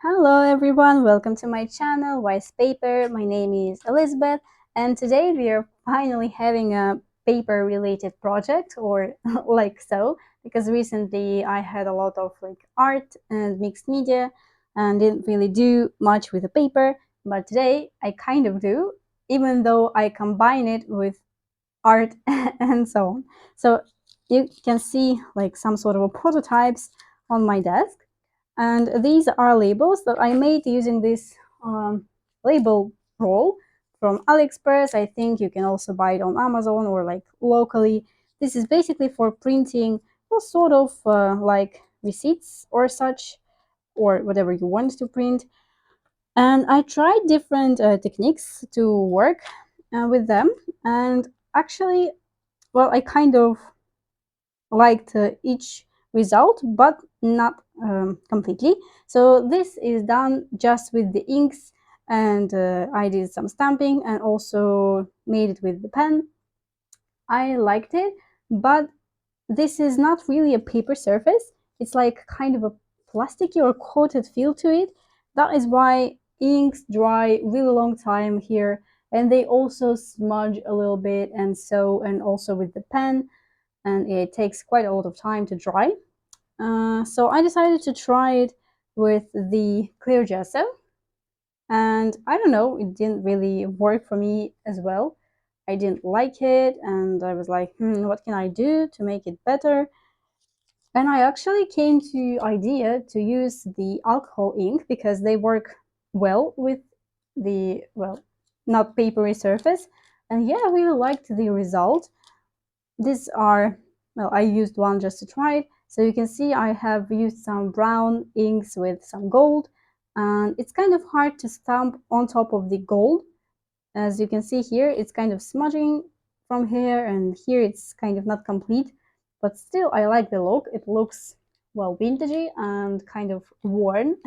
Hello everyone, welcome to my channel Wise Paper. My name is Elizabeth and today we are finally having a paper related project or like so, because recently I had a lot of art and mixed media and didn't really do much with the paper, but today I kind of do, even though I combine it with art and so on. So you can see some sort of prototypes on my desk, and these are labels that I made using this label roll from AliExpress. I think you can also buy it on Amazon or locally. This is basically for printing all sort of receipts or such, or whatever you want to print. And I tried different techniques to work with them, and actually, well, I kind of liked each result, but not completely. So this is done just with the inks, and I did some stamping and also made it with the pen. I liked it, but this is not really a paper surface. It's like kind of a plasticky or coated feel to it. That is why inks dry really long time here, and they also smudge a little bit, and so, and also with the pen, and it takes quite a lot of time to dry. So I decided to try it with the clear gesso, and I don't know, it didn't really work for me as well. I didn't like it, and I was like, what can I do to make it better? And I actually came to idea to use the alcohol ink because they work well with the, well, not papery surface. And yeah, I really liked the result. These are, well, I used one just to try it. So you can see I have used some brown inks with some gold, and it's kind of hard to stamp on top of the gold. As you can see here, it's kind of smudging from here, and here it's kind of not complete, but still I like the look. It looks, well, vintagey and kind of worn.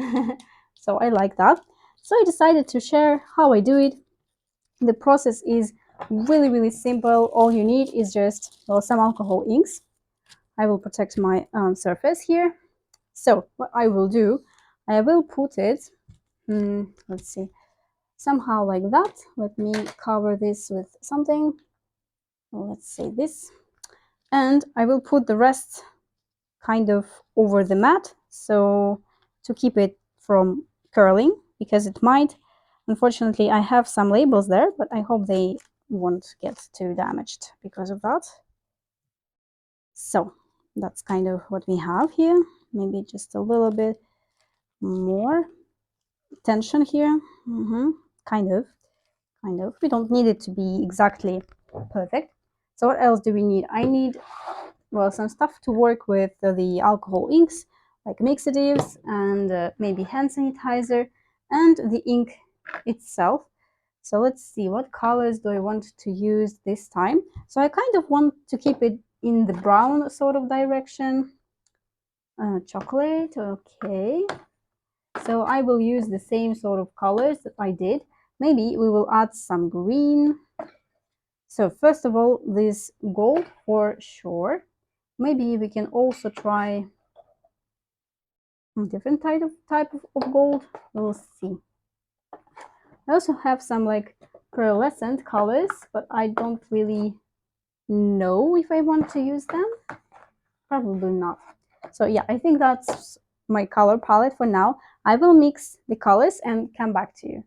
So I like that. So I decided to share how I do it. The process is really simple. All you need is just, well, some alcohol inks. I will protect my surface here. So what I will do, I will put it, let's see, somehow like that. Let me cover this with something. Let's say this. And I will put the rest kind of over the mat, so to keep it from curling, because it might. Unfortunately, I have some labels there, but I hope they won't get too damaged because of that. So that's kind of what we have here. Maybe just a little bit more tension here. Kind of. We don't need it to be exactly perfect. So what else do we need? I need, well, some stuff to work with the alcohol inks, like mixatives and maybe hand sanitizer and the ink itself. So let's see, what colors do I want to use this time? So I kind of want to keep it in the brown sort of direction. Chocolate, okay. So I will use the same sort of colors that I did. Maybe we will add some green. So first of all, this gold for sure. Maybe we can also try a different type of gold. We'll see. I also have some pearlescent colors, but I don't really know if I want to use them. Probably not. So yeah, I think that's my color palette for now. I will mix the colors and come back to you.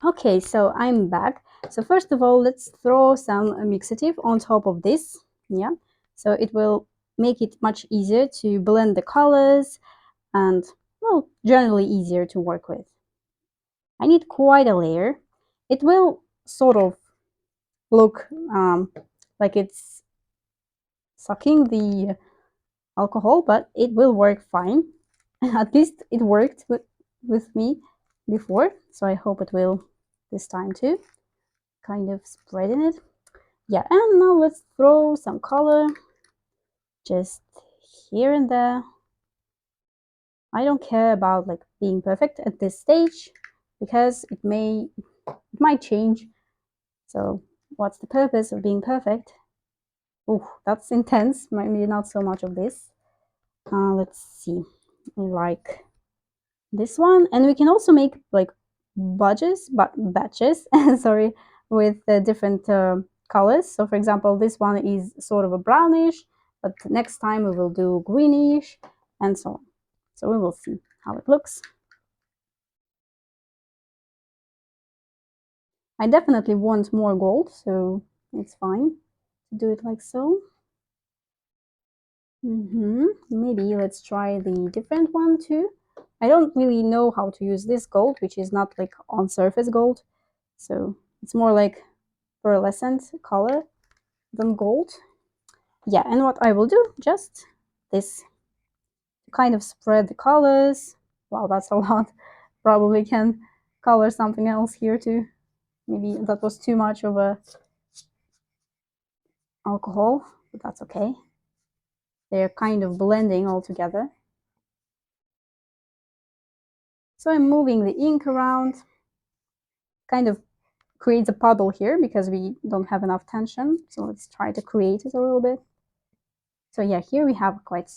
Okay, so I'm back. So first of all, let's throw some mixative on top of this. Yeah, so it will make it much easier to blend the colors and, well, generally easier to work with. I need quite a layer. It will sort of look like it's sucking the alcohol, but it will work fine. At least it worked with me before, so I hope it will this time too. Kind of spreading it. Yeah, and now let's throw some color just here and there. I don't care about being perfect at this stage because it might change. So what's the purpose of being perfect? Oh, that's intense. Maybe not so much of this. Let's see. Like this one, and we can also make like batches sorry, with different colors. So for example, this one is sort of a brownish, but next time we will do greenish, and so on. So we will see how it looks. I definitely want more gold, so it's fine to do it like so. Maybe let's try the different one too. I don't really know how to use this gold, which is not like on surface gold, so it's more like pearlescent color than gold. Yeah, and what I will do, just this, to kind of spread the colors. Wow, that's a lot. Probably can color something else here too. Maybe that was too much of a alcohol, but that's okay. They're kind of blending all together. So I'm moving the ink around, kind of creates a puddle here because we don't have enough tension. So let's try to create it a little bit. So yeah, here we have quite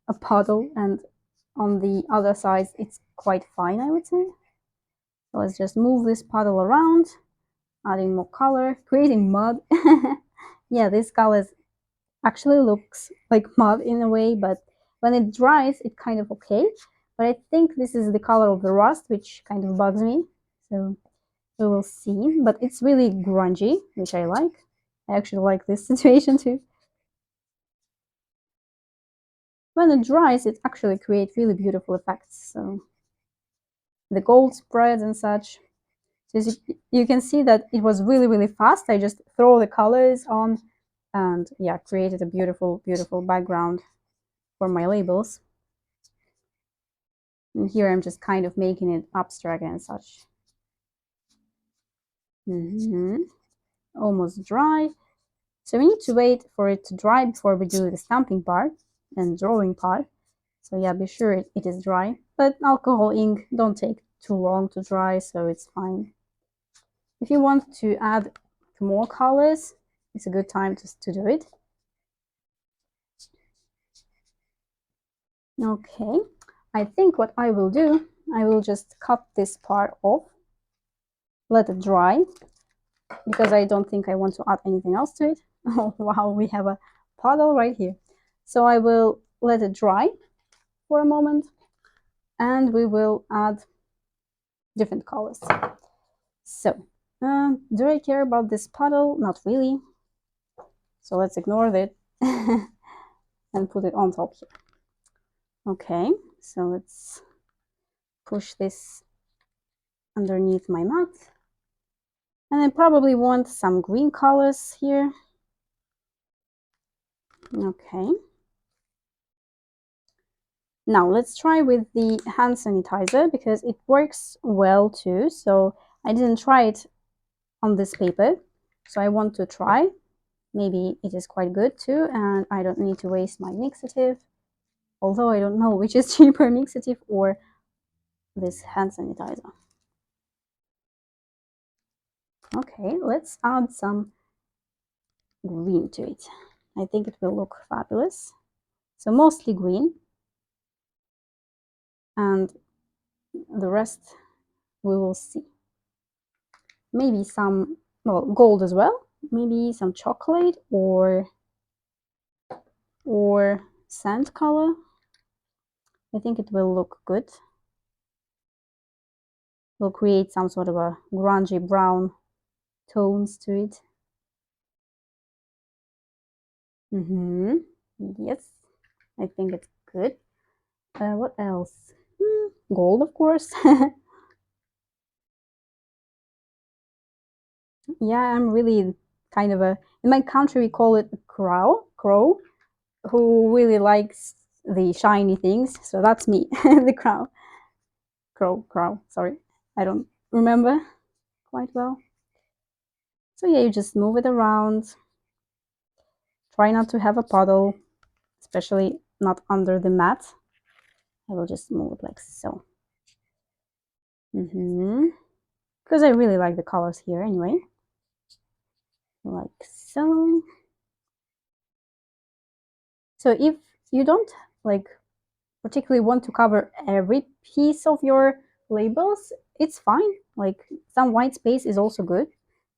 a puddle, and on the other side it's quite fine, I would say. So let's just move this puddle around, adding more color, creating mud. Yeah, this color actually looks like mud in a way, but when it dries, it's kind of okay. But I think this is the color of the rust, which kind of bugs me. So we will see. But it's really grungy, which I like. I actually like this situation too. When it dries, it actually creates really beautiful effects. So the gold spreads and such. So you can see that it was really, really fast. I just throw the colors on and yeah, created a beautiful, beautiful background for my labels. And here I'm just kind of making it abstract and such. Almost dry. So we need to wait for it to dry before we do the stamping part and drawing part. So yeah, be sure it is dry. But alcohol ink don't take too long to dry, so it's fine. If you want to add more colors, it's a good time to do it. Okay, I think what I will do, I will just cut this part off, let it dry, because I don't think I want to add anything else to it. Oh wow, we have a puddle right here. So I will let it dry for a moment, and we will add different colors. So, do I care about this puddle? Not really. So let's ignore it and put it on top here. Okay, so let's push this underneath my mat. And I probably want some green colors here. Okay. Now let's try with the hand sanitizer because it works well too. So I didn't try it on this paper. So I want to try. Maybe it is quite good too, and I don't need to waste my mixative. Although I don't know which is cheaper, mixative or this hand sanitizer. Okay, let's add some green to it. I think it will look fabulous. So mostly green, and the rest we will see. Maybe some, well, gold as well. Maybe some chocolate or sand color. I think it will look good. We'll create some sort of a grungy brown tones to it. Yes, I think it's good. What else? Gold, of course. Yeah, I'm really kind of a, in my country we call it a crow, who really likes the shiny things. So that's me, the crow. Sorry, I don't remember quite well. So yeah, you just move it around. Try not to have a puddle, especially not under the mat. I will just move it like so. Because I really like the colors here anyway. Like so. So if you don't like particularly want to cover every piece of your labels, it's fine. Like some white space is also good.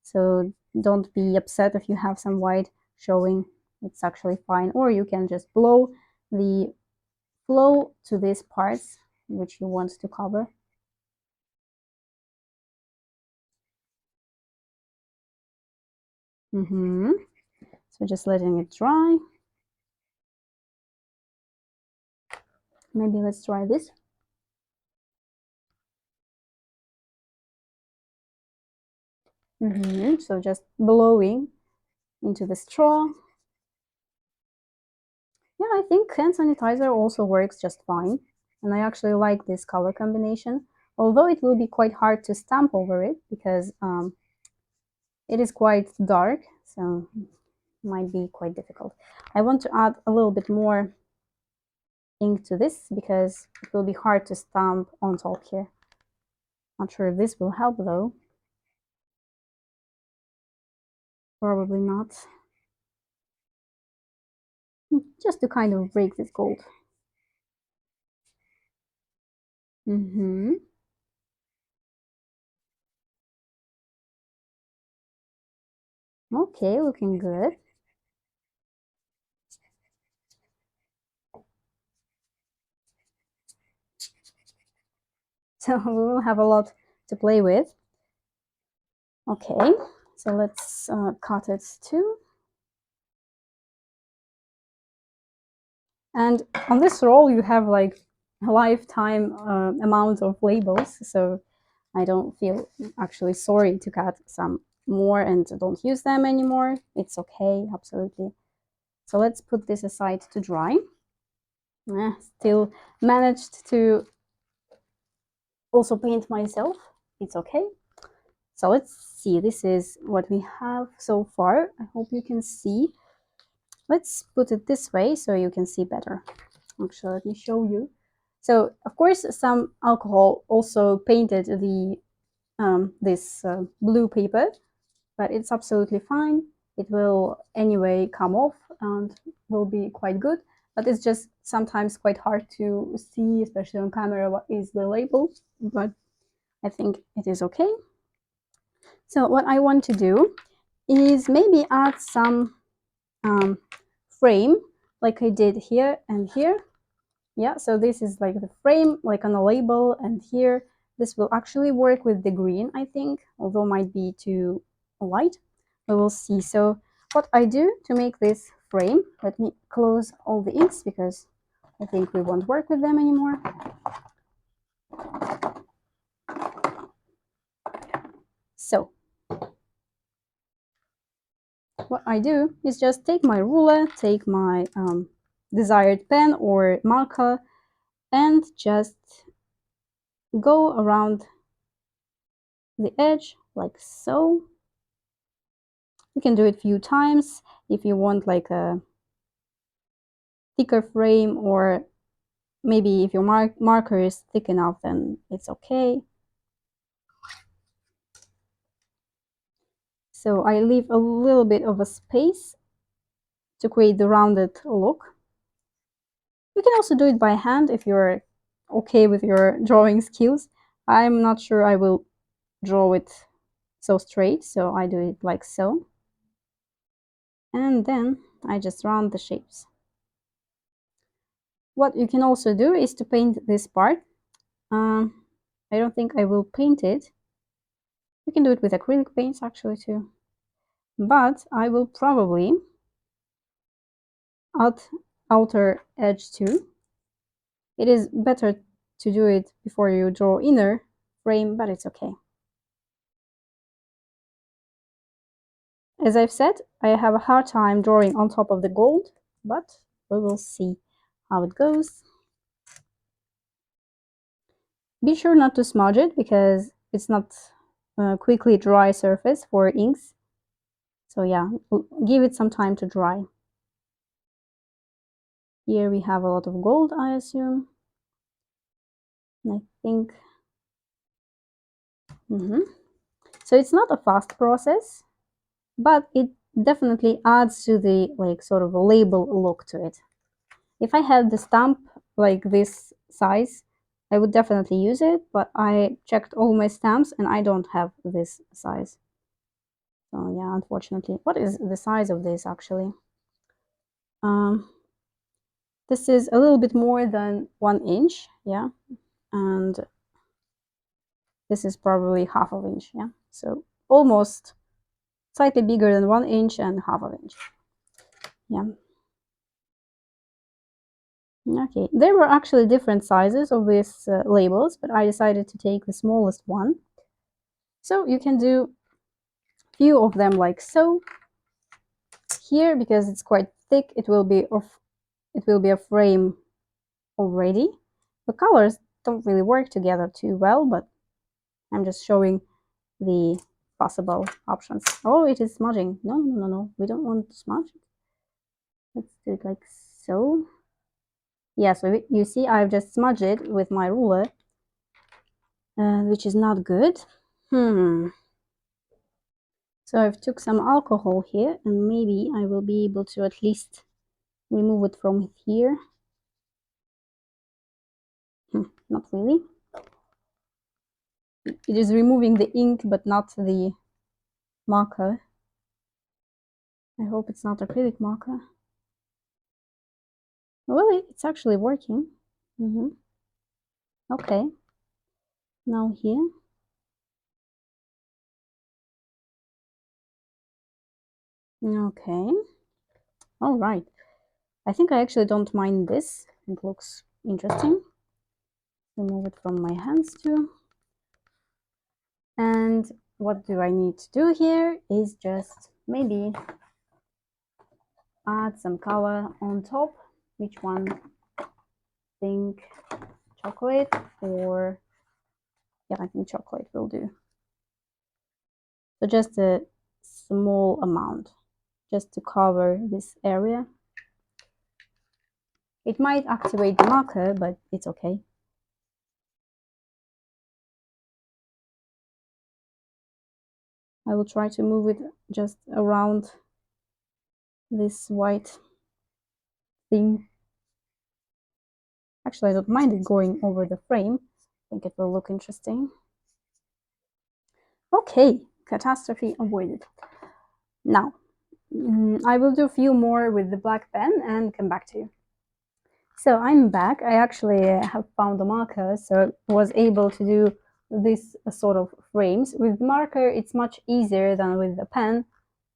So don't be upset if you have some white showing. It's actually fine. Or you can just blow the flow to these parts which you want to cover. So just letting it dry. Maybe let's try this. So just blowing into the straw. Yeah, I think hand sanitizer also works just fine. And I actually like this color combination, although it will be quite hard to stamp over it because it is quite dark, so it might be quite difficult. I want to add a little bit more ink to this because it will be hard to stamp on top here. Not sure if this will help though. Probably not. Just to kind of break this gold. Okay, looking good. So we will have a lot to play with. Okay, so let's cut it too. And on this roll, you have like a lifetime amount of labels, so I don't feel actually sorry to cut some more and don't use them anymore. It's okay, absolutely. So let's put this aside to dry. Still managed to also paint myself. It's okay. So let's see, this is what we have so far. I hope you can see. Let's put it this way so you can see better. Actually, let me show you. So, of course, some alcohol also painted the this blue paper, but it's absolutely fine. It will anyway come off and will be quite good, but it's just sometimes quite hard to see, especially on camera, what is the label, but I think it is okay. So what I want to do is maybe add some frame like I did here and here. Yeah, so this is like the frame, like on a label, and here this will actually work with the green, I think, although might be too light. We will see. So what I do to make this frame, let me close all the inks because I think we won't work with them anymore. So what I do is just take my ruler, take my desired pen or marker, and just go around the edge like so. You can do it a few times if you want like a thicker frame, or maybe if your marker is thick enough, then it's okay. So I leave a little bit of a space to create the rounded look. You can also do it by hand if you're okay with your drawing skills. I'm not sure I will draw it so straight, so I do it like so. And then I just round the shapes. What you can also do is to paint this part. I don't think I will paint it. You can do it with acrylic paints actually too. But I will probably add outer edge too. It is better to do it before you draw inner frame, but it's okay. As I've said, I have a hard time drawing on top of the gold, but we will see how it goes. Be sure not to smudge it because it's not a quickly dry surface for inks. So yeah, give it some time to dry. Here we have a lot of gold, I assume. And I think so it's not a fast process, but it definitely adds to the like sort of a label look to it. If I had the stamp like this size, I would definitely use it, but I checked all my stamps and I don't have this size. So yeah, unfortunately. What is the size of this actually? Um, this is a little bit more than 1 inch, yeah, and this is probably half of inch, yeah. So almost slightly bigger than 1 inch and half of inch, yeah. Okay, there were actually different sizes of these labels, but I decided to take the smallest one. So you can do few of them like so. Here, because it's quite thick, it will be a frame already. The colors don't really work together too well, but I'm just showing the possible options. Oh, it is smudging. No, no, no, no. We don't want to smudge it. Let's do it like so. Yeah, so you see I've just smudged it with my ruler, which is not good. So I've took some alcohol here, and maybe I will be able to at least remove it from here. Not really. It is removing the ink, but not the marker. I hope it's not acrylic marker. Well, it's actually working. Okay. Now here. Okay. All right. I think I actually don't mind this. It looks interesting. Remove it from my hands too. And what do I need to do here is just maybe add some color on top. Which one? Think chocolate, or yeah, I think chocolate will do. So just a small amount, just to cover this area. It might activate the marker, but it's okay. I will try to move it just around this white thing. Actually, I don't mind it going over the frame. I think it will look interesting. Okay, catastrophe avoided. Now, I will do a few more with the black pen and come back to you. So I'm back. I actually have found a marker, so I was able to do this sort of frames. With the marker, it's much easier than with the pen.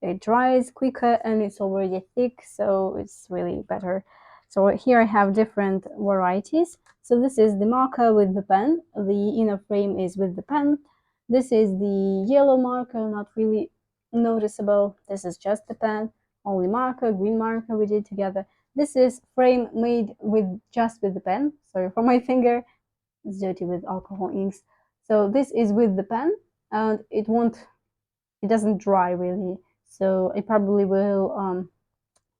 It dries quicker and it's already thick, so it's really better. So here I have different varieties. So this is the marker with the pen. The inner frame is with the pen. This is the yellow marker, not really noticeable. This is just the pen. Only marker, green marker we did together. This is frame made with just with the pen. Sorry for my finger. It's dirty with alcohol inks. So this is with the pen, and it doesn't dry really. So I probably will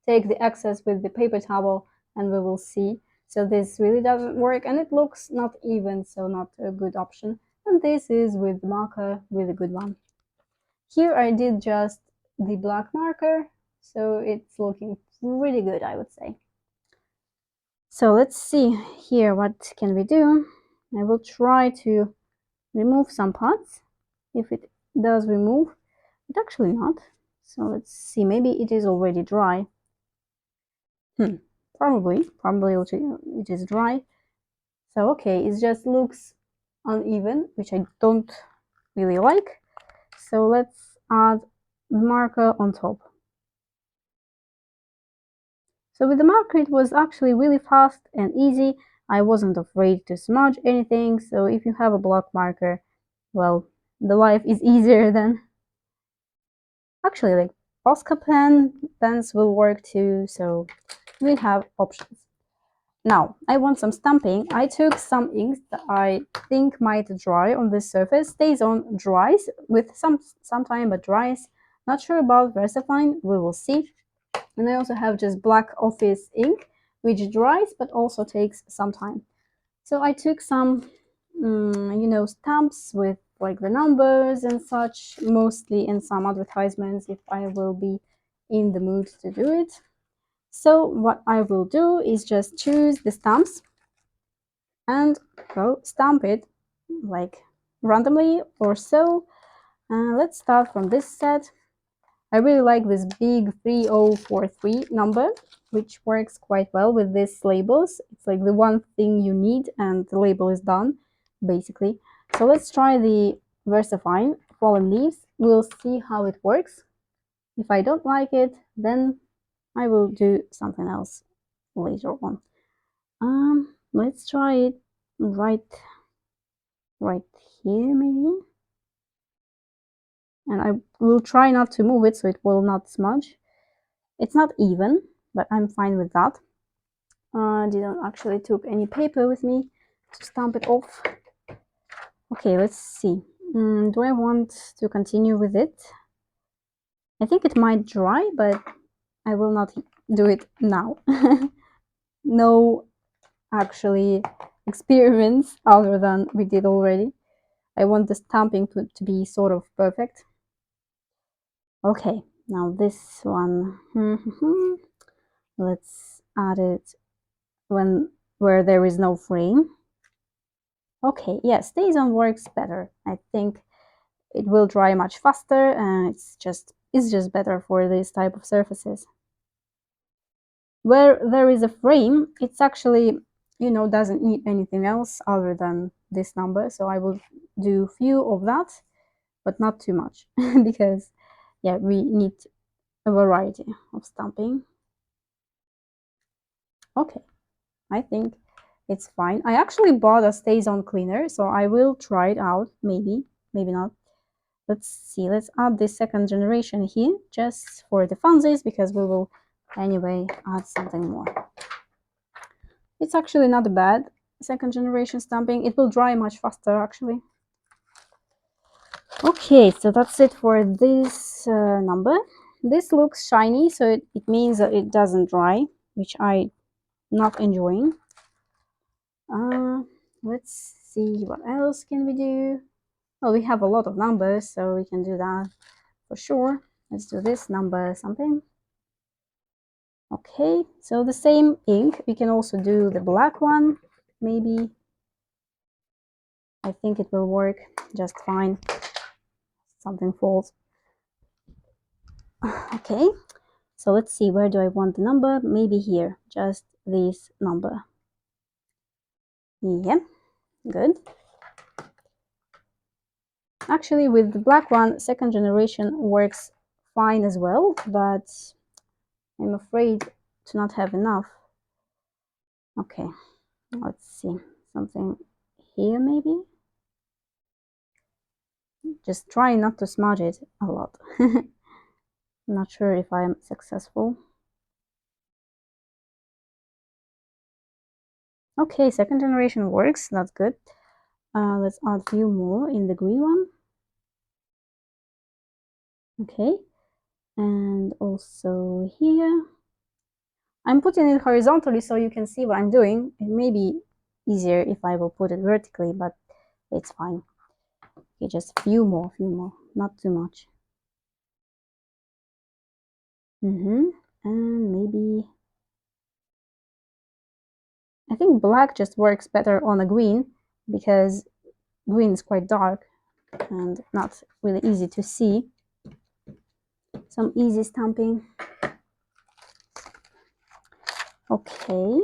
take the excess with the paper towel, and we will see. So this really doesn't work, and it looks not even, so not a good option. And this is with the marker, with a good one. Here I did just the black marker, so it's looking pretty good, I would say. So let's see here, what can we do? I will try to remove some parts. If it does remove, it actually not. So let's see, maybe it is already dry. Probably it is dry. So okay, it just looks uneven, which I don't really like. So let's add the marker on top. So with the marker, it was actually really fast and easy. I wasn't afraid to smudge anything. So if you have a block marker, well, the life is easier then. Actually, like Posca pens will work too. So we have options. Now, I want some stamping. I took some inks that I think might dry on this surface. Stays on, dries with some time, but dries. Not sure about VersaFine. We will see. And I also have just black office ink, which dries but also takes some time. So I took some, stamps with like the numbers and such, mostly in some advertisements if I will be in the mood to do it. So what I will do is just choose the stamps. and go stamp it like randomly or so. Let's start from this set. I really like this big 3043 number, which works quite well with these labels. It's like the one thing you need and the label is done, basically. So let's try the VersaFine Fallen Leaves. We'll see how it works. If I don't like it, then I will do something else later on. Let's try it right here maybe. And I will try not to move it so it will not smudge. It's not even, but I'm fine with that. Didn't actually took any paper with me to stamp it off. Okay, let's see. Do I want to continue with it? I think it might dry, but I will not do it now. No actually experiments other than we did already. I want the stamping to be sort of perfect. Okay, now this one. Let's add it where there is no frame. Okay, yeah, StazOn works better. I think it will dry much faster and it's just better for this type of surfaces. Where there is a frame, it's actually, doesn't need anything else other than this number. So I will do few of that, but not too much because yeah, we need a variety of stamping. Okay, I think it's fine. I actually bought a StazOn cleaner, so I will try it out. Maybe not. Let's see. Let's add the second generation here just for the funsies because we will anyway add something more. It's actually not bad. Second generation stamping. It will dry much faster actually. Okay, so that's it for this number. This looks shiny, so it means that it doesn't dry, which I'm not enjoying. Let's see what else can we do. Well, we have a lot of numbers, so we can do that for sure. Let's do this number something. Okay, so the same ink. We can also do the black one, maybe. I think it will work just fine. Something falls. Okay, so let's see, where do I want the number? Maybe here, just this number. Yeah, good. Actually, with the black one, second generation works fine as well, but I'm afraid to not have enough. Okay, let's see, something here maybe. Just try not to smudge it a lot. Not sure if I'm successful. Okay, second generation works, that's good. Let's add a few more in the green one. Okay, and also here. I'm putting it horizontally so you can see what I'm doing. It may be easier if I will put it vertically, but it's fine. Okay, just a few more, not too much. And maybe I think black just works better on a green because green is quite dark and not really easy to see. Some easy stamping. Okay,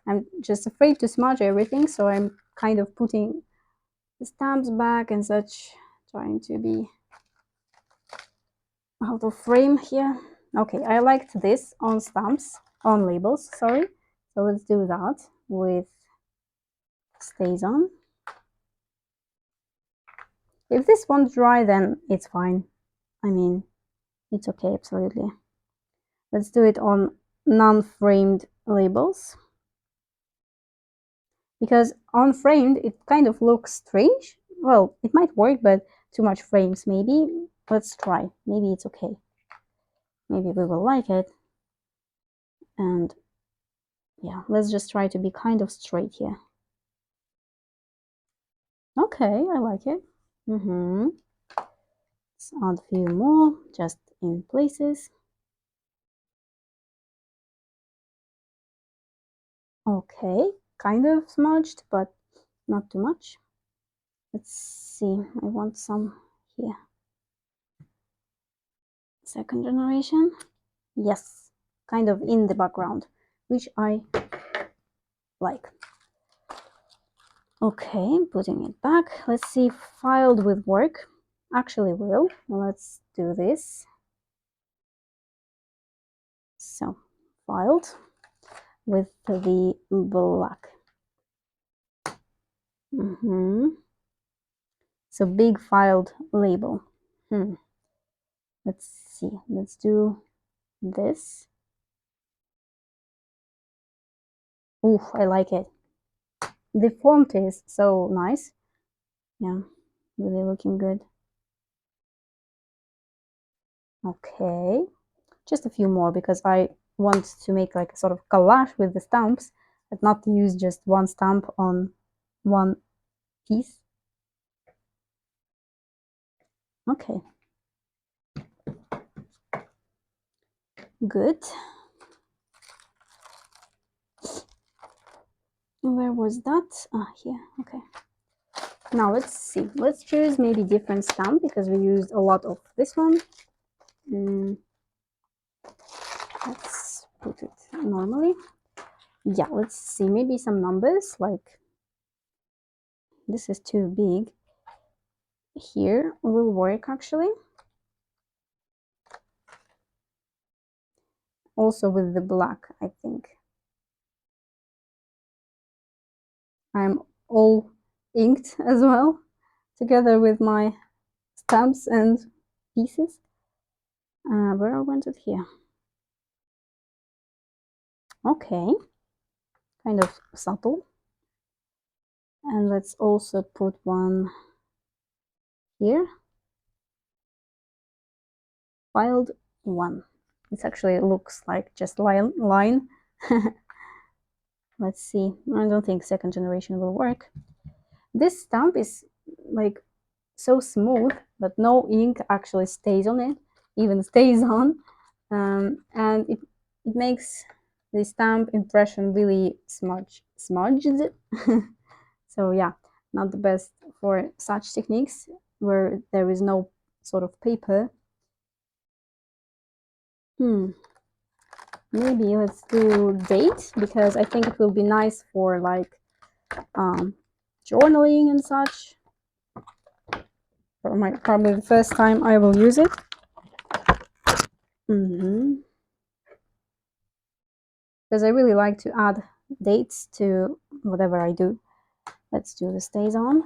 I'm just afraid to smudge everything, so I'm kind of putting the stamps back and such, trying to be out of frame here. Okay, I liked this on stamps, on labels, sorry. So let's do that with StazOn. If this won't dry, then it's fine. I mean, it's okay, absolutely. Let's do it on non-framed labels. Because on framed, it kind of looks strange. Well, it might work, but too much frames maybe. Let's try. Maybe it's okay. Maybe we will like it. And yeah, let's just try to be kind of straight here. Okay, I like it. Let's add a few more, just in places. Okay, kind of smudged, but not too much. Let's see, I want some here. Second generation. Yes, kind of in the background, which I like. Okay, putting it back. Let's see, filed with work. Actually will. Let's do this. So, filed with the black. So big filed label. Let's see. Let's do this. Ooh, I like it. The font is so nice. Yeah, really looking good. Okay, just a few more because I want to make like a sort of collage with the stamps, but not use just one stamp on one piece. Okay, good. Where was that? Ah, here. Okay. Now let's see. Let's choose maybe different stamp because we used a lot of this one. Let's put it normally. Yeah, let's see. Maybe some numbers like this is too big. Here will work actually. Also with the black, I think. I'm all inked as well, together with my stamps and pieces. Where I want it here. Okay, kind of subtle. And let's also put one here. Filed one. It actually looks like just line. Let's see. I don't think second generation will work. This stamp is like so smooth that no ink actually stays on it, even stays on, and it makes the stamp impression really smudged. So yeah, not the best for such techniques where there is no sort of paper. Maybe let's do date because I think it will be nice for like journaling and such. For my probably the first time I will use it. Because I really like to add dates to whatever I do. Let's do the stays on.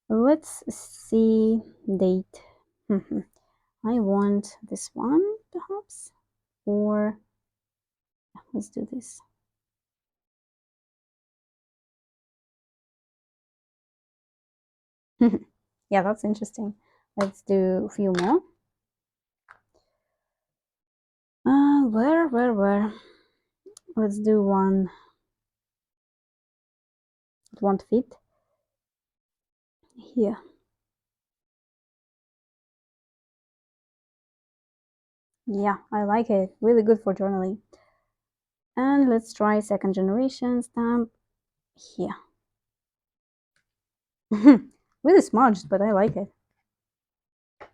Let's see date. I want this one perhaps, or let's do this. Yeah, that's interesting. Let's do a few more. Where? Let's do one. It won't fit. Here. Yeah, I like it. Really good for journaling. And let's try second generation stamp here. Really smudged, but I like it.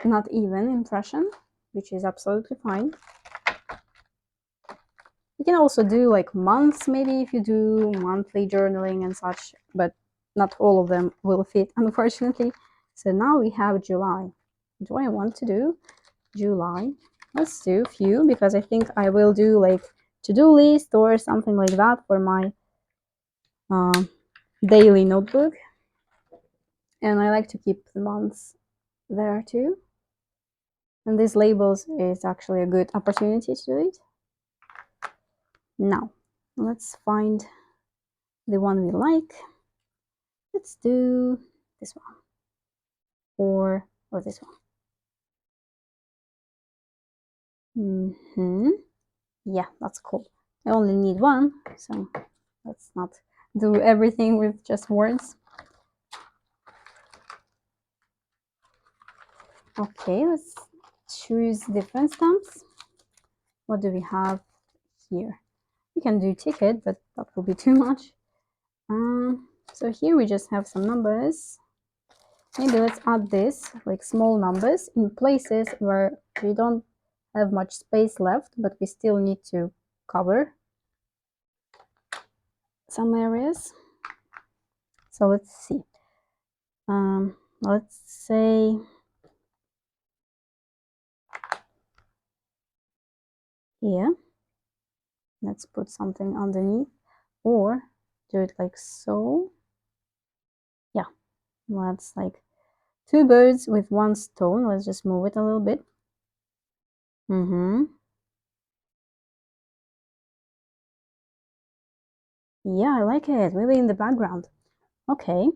Not even impression, which is absolutely fine. You can also do like months, maybe if you do monthly journaling and such, but not all of them will fit, unfortunately. So now we have July. Do I want to do July? Let's do a few because I think I will do like to-do list or something like that for my daily notebook. And I like to keep the months there too. And these labels is actually a good opportunity to do it. Now, let's find the one we like. Let's do this one or this one. Yeah, that's cool. I only need one, so let's not do everything with just words. Okay, let's choose different stamps. What do we have here? We can do ticket, but that will be too much. So here we just have some numbers. Maybe let's add this, like small numbers in places where we don't have much space left, but we still need to cover some areas. So let's see. Let's say here. Let's put something underneath, or do it like so. Yeah, that's like two birds with one stone. Let's just move it a little bit. Yeah, I like it. Really in the background. Okay.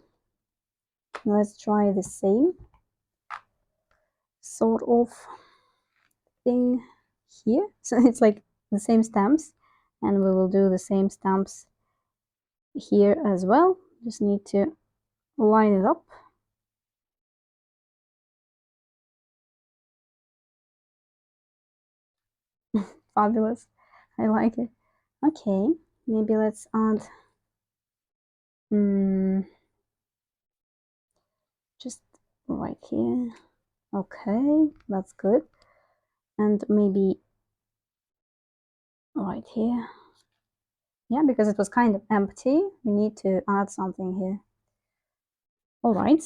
Let's try the same sort of thing here. So it's like the same stamps, and we will do the same stamps here as well. Just need to line it up. Fabulous. I like it. Okay, maybe let's add just right here. Okay, that's good. And maybe right here. Yeah, because it was kind of empty, we need to add something here. All right.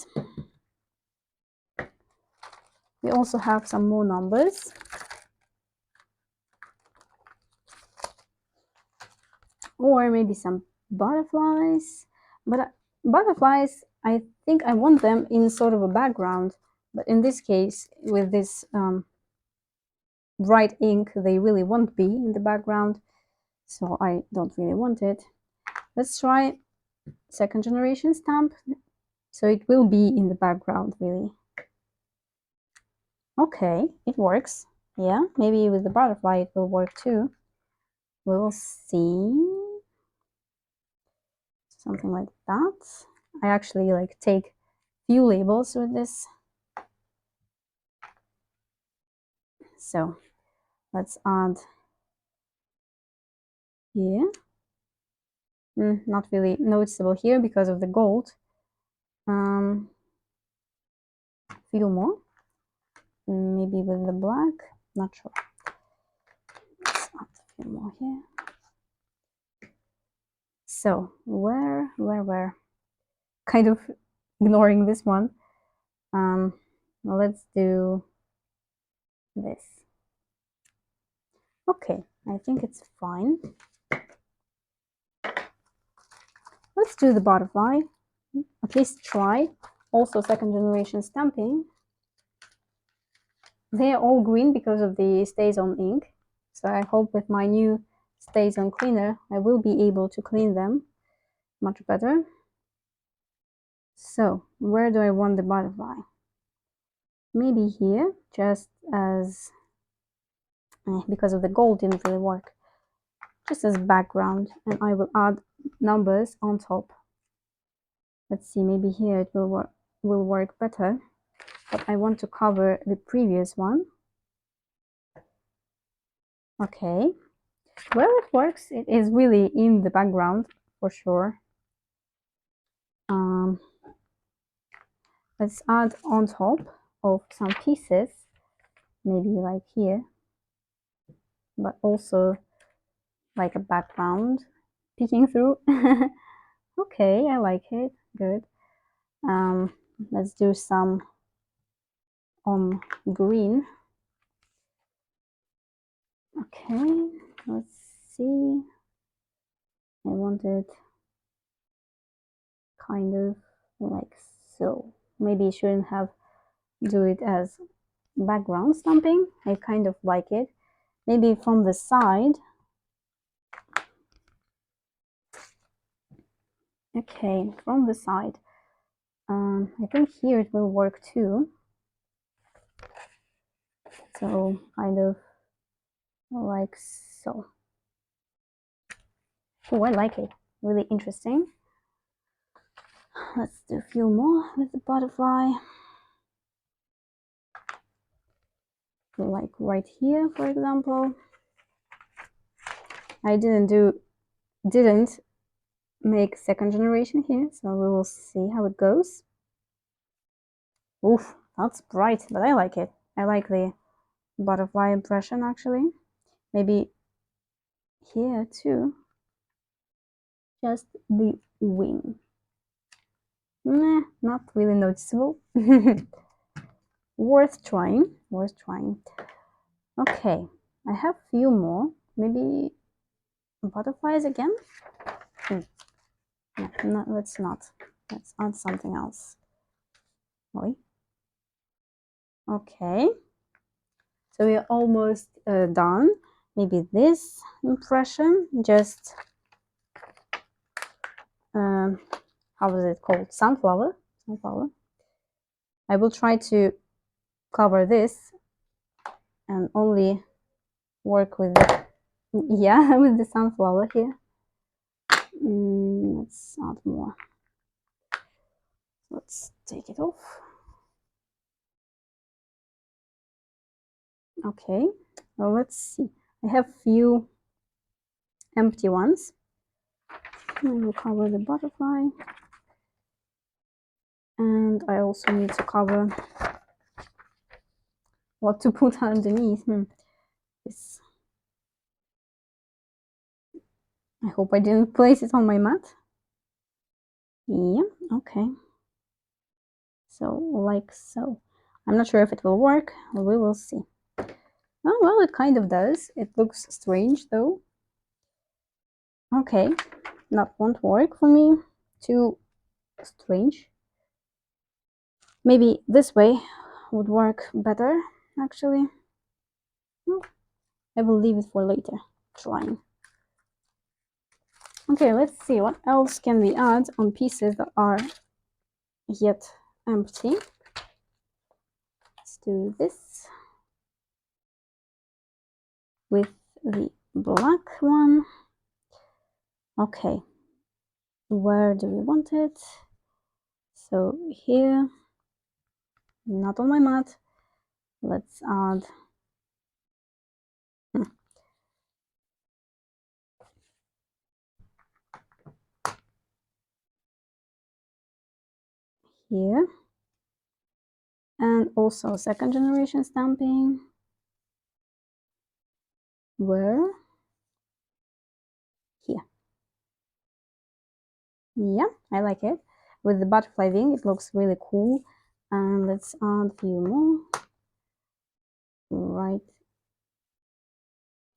We also have some more numbers. Or maybe some butterflies. But butterflies, I think I want them in sort of a background. But in this case, with this bright ink, they really won't be in the background. So I don't really want it. Let's try second generation stamp. So it will be in the background, really. Okay, it works. Yeah, maybe with the butterfly it will work too. We will see. Something like that. I actually like take few labels with this. So let's add here. Not really noticeable here because of the gold. Few more. Maybe with the black. Not sure. Let's add a few more here. So where? Kind of ignoring this one. Let's do this. Okay, I think it's fine. Let's do the butterfly. At least try. Also second generation stamping. They are all green because of the stays on ink. So I hope with my new stays on cleaner, I will be able to clean them much better. So where do I want the butterfly? Maybe here, just as, because of the gold didn't really work, just as background, and I will add numbers on top. Let's see, maybe here it will work better, but I want to cover the previous one. Okay, well, it works. It is really in the background for sure. Let's add on top of some pieces, maybe like here, but also like a background peeking through. Okay, I like it. Good. Let's do some on green. Okay, let's see. I want it kind of like so. Maybe you shouldn't have do it as background stamping. I kind of like it. Maybe from the side. Okay, from the side. I think here it will work too. So kind of like so. Oh, I like it. Really interesting. Let's do a few more with the butterfly. Like right here, for example. I didn't make second generation here, so we will see how it goes. Oof, that's bright, but I like it. I like the butterfly impression actually. Maybe here too. Just the wing. Nah, not really noticeable. Worth trying. Worth trying. Okay, I have few more. Maybe butterflies again? No, let's not. Let's add something else. Oi. Okay. So we are almost done. Maybe this impression, just how is it called? Sunflower. Sunflower. I will try to cover this and only work with the, yeah, with the sunflower here. Let's add more. Let's take it off. Okay, well, let's see. I have few empty ones. I will cover the butterfly. And I also need to cover what to put underneath. This. I hope I didn't place it on my mat. Yeah, okay. So, like so. I'm not sure if it will work. We will see. Oh, well, it kind of does. It looks strange, though. Okay, that won't work for me. Too strange. Maybe this way would work better, actually. I will leave it for later. Trying. Okay, let's see what else can we add on pieces that are yet empty. Let's do this with the black one. Okay, where do we want it? So here, not on my mat. Let's add here, and also second generation stamping. Where? Here. Yeah, I like it. With the butterfly wing, it looks really cool. And let's add a few more right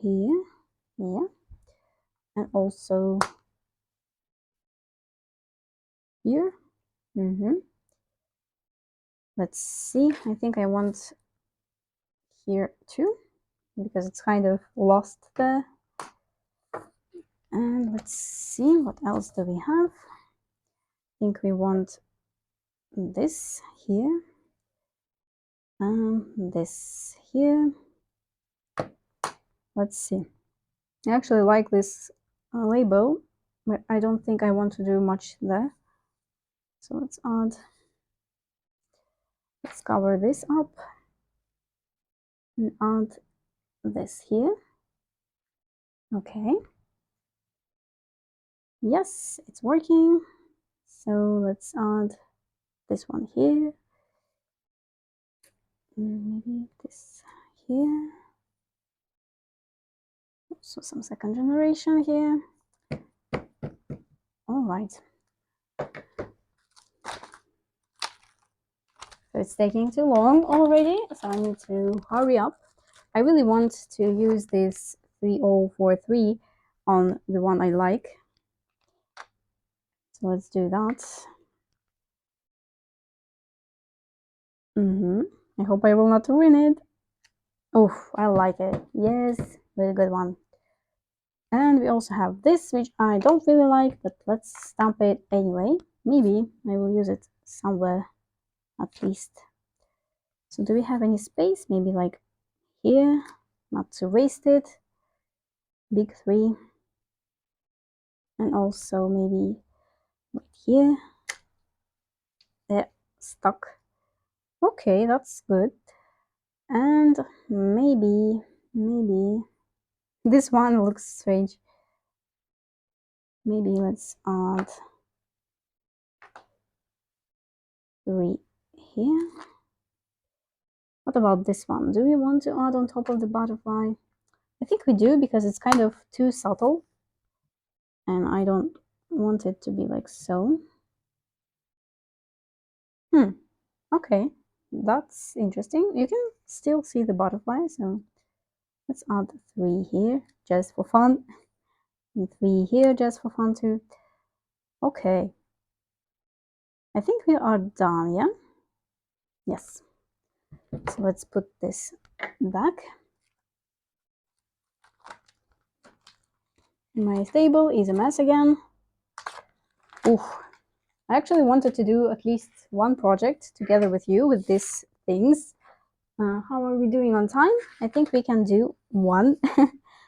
here. Yeah, and also here. Let's see. I think I want here too, because it's kind of lost there. And let's see, what else do we have? I think we want this here, and this here. Let's see. I actually like this label, but I don't think I want to do much there. So let's cover this up and add this here. Okay. Yes, it's working. So let's add this one here. Maybe this here. Also some second generation here. All right. So it's taking too long already, so I need to hurry up. I really want to use this 3043 on the one I like. So let's do that. I hope I will not ruin it. Oh, I like it. Yes, very good one. And we also have this, which I don't really like, but let's stamp it anyway. Maybe I will use it somewhere at least. So do we have any space? Maybe like here, not to waste it. Big 3. And also maybe right here. There, stuck. Okay, that's good. And maybe this one looks strange. Maybe let's add 3 here. What about this one? Do we want to add on top of the butterfly? I think we do, because it's kind of too subtle and I don't want it to be like so. Okay, that's interesting. You can still see the butterfly, so let's add 3 here just for fun, and 3 here just for fun too. Okay, I think we are done, yeah? Yes. So let's put this back. My table is a mess again. Oof. I actually wanted to do at least one project together with you with these things. How are we doing on time? I think we can do one.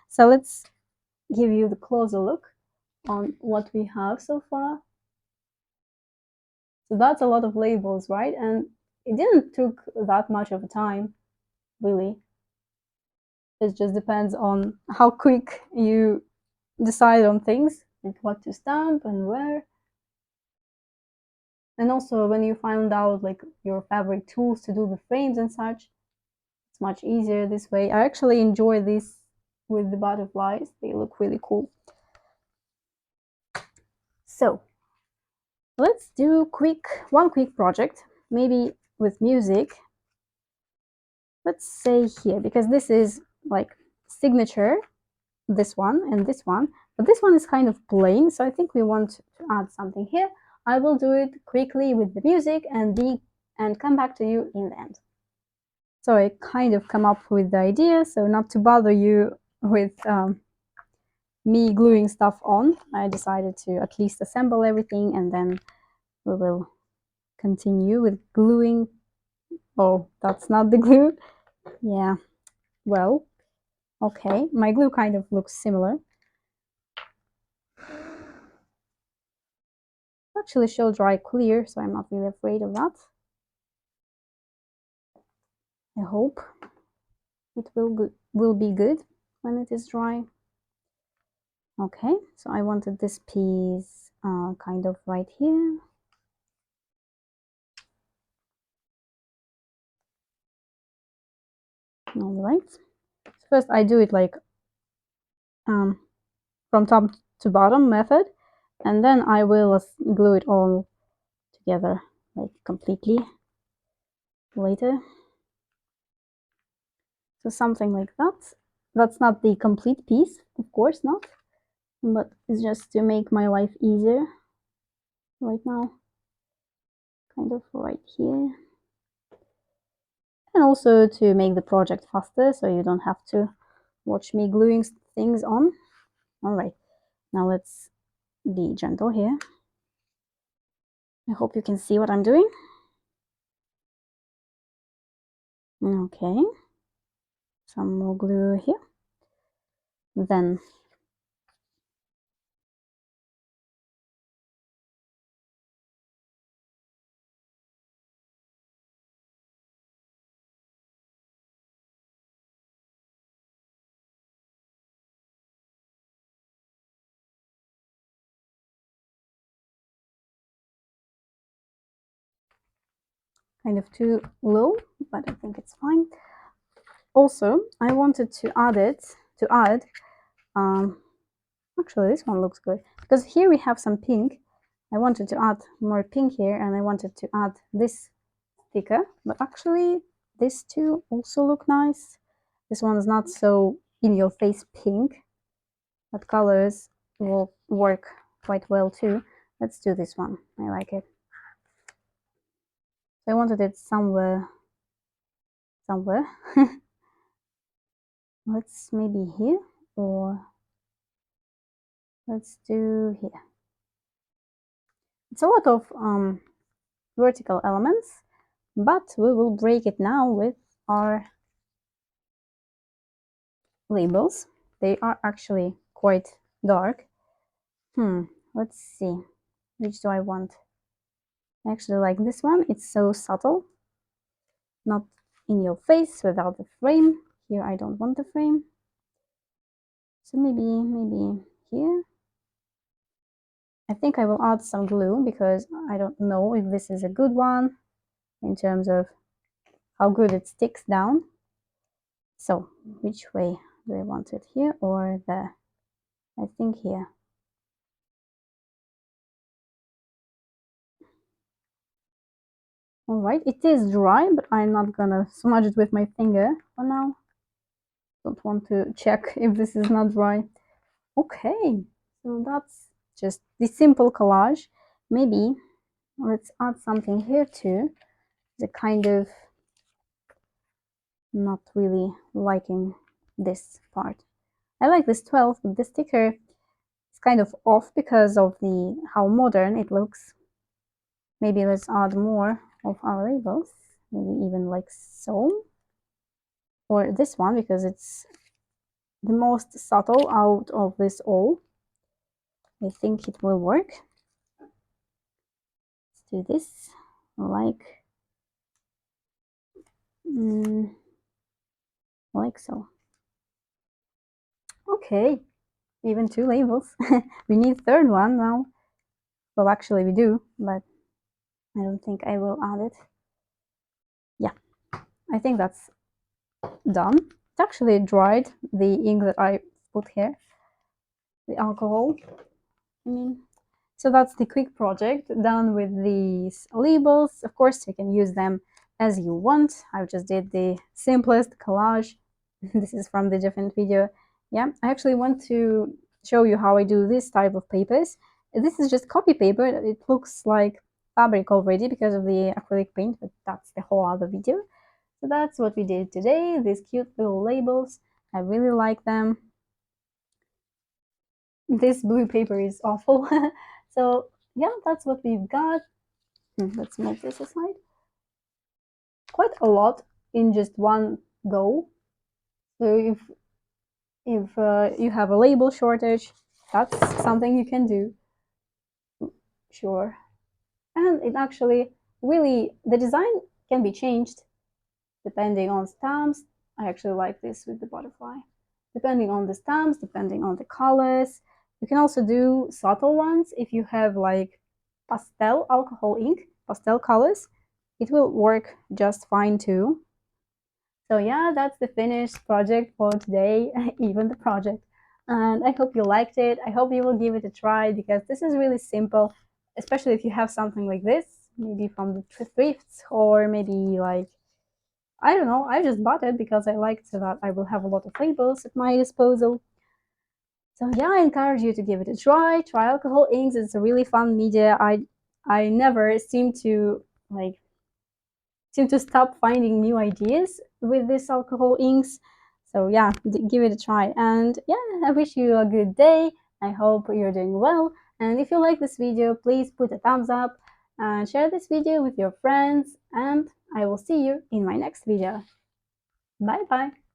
So let's give you the closer look on what we have so far. So that's a lot of labels, right? And it didn't took that much of a time, really. It just depends on how quick you decide on things, like what to stamp and where. And also when you find out like your favorite tools to do the frames and such, it's much easier this way. I actually enjoy this with the butterflies. They look really cool. So let's do one quick project, maybe with music. Let's say here, because this is like signature, this one and this one, but this one is kind of plain, so I think we want to add something here. I will do it quickly with the music and come back to you in the end. So I kind of come up with the idea, so not to bother you with me gluing stuff on, I decided to at least assemble everything and then we will continue with gluing. Oh, that's not the glue. Yeah, well, okay, my glue kind of looks similar. Actually show dry clear, so I'm not really afraid of that. I hope it will be good when it is dry. Okay, so I wanted this piece kind of right here. All right. So first I do it like from top to bottom method, and then I will glue it all together like completely later. So something like that. That's not the complete piece, of course not, but it's just to make my life easier right now. Kind of right here. And also to make the project faster, so you don't have to watch me gluing things on. All right, now let's be gentle here. I hope you can see what I'm doing. Okay, some more glue here. Then kind of too low, but I think it's fine. Also, I wanted to add actually this one looks good, because here we have some pink. I wanted to add more pink here, and I wanted to add this sticker, but actually these two also look nice. This one is not so in your face pink, but colors will work quite well too. Let's do this one. I like it. So I wanted it somewhere. Let's maybe here, or let's do here. It's a lot of vertical elements, but we will break it now with our labels. They are actually quite dark. Let's see. Which do I want? I actually like this one. It's so subtle. Not in your face without the frame. Here I don't want the frame. So maybe here. I think I will add some glue because I don't know if this is a good one in terms of how good it sticks down. So which way do I want it, here or there? I think here. All right, it is dry, but I'm not gonna smudge it with my finger for now. Don't want to check if this is not dry. Okay, so that's just the simple collage. Maybe let's add something here too. The kind of not really liking this part. I like this 12, but the sticker is kind of off because of the how modern it looks. Maybe let's add more of our labels. Maybe even like so. Or this one because it's the most subtle out of this all. I think it will work. Let's do this like so. Okay, even 2 labels. We need third one now. Well, actually we do, but I don't think I will add it. Yeah, I think that's done. It's actually dried, the ink that I put here, the alcohol. I mean, so that's the quick project done with these labels. Of course, you can use them as you want. I just did the simplest collage. This is from the different video. Yeah, I actually want to show you how I do this type of papers. This is just copy paper. It looks like fabric already because of the acrylic paint, but that's the whole other video. So that's what we did today, these cute little labels. I really like them. This blue paper is awful. So yeah, that's what we've got. Let's move this aside. Quite a lot in just one go. So if you have a label shortage, that's something you can do. Sure. And it actually really, the design can be changed depending on stamps. I actually like this with the butterfly. Depending on the stamps, depending on the colors. You can also do subtle ones if you have like pastel alcohol ink, pastel colors. It will work just fine too. So yeah, that's the finished project for today, even the project. And I hope you liked it. I hope you will give it a try because this is really simple, especially if you have something like this, maybe from the thrifts or maybe like, I don't know, I just bought it because I liked that I will have a lot of labels at my disposal. So yeah, I encourage you to give it a try. Try alcohol inks. It's a really fun media. I never seem to stop finding new ideas with these alcohol inks. So yeah, give it a try. And yeah, I wish you a good day. I hope you're doing well. And if you like this video, please put a thumbs up and share this video with your friends. And I will see you in my next video. Bye bye.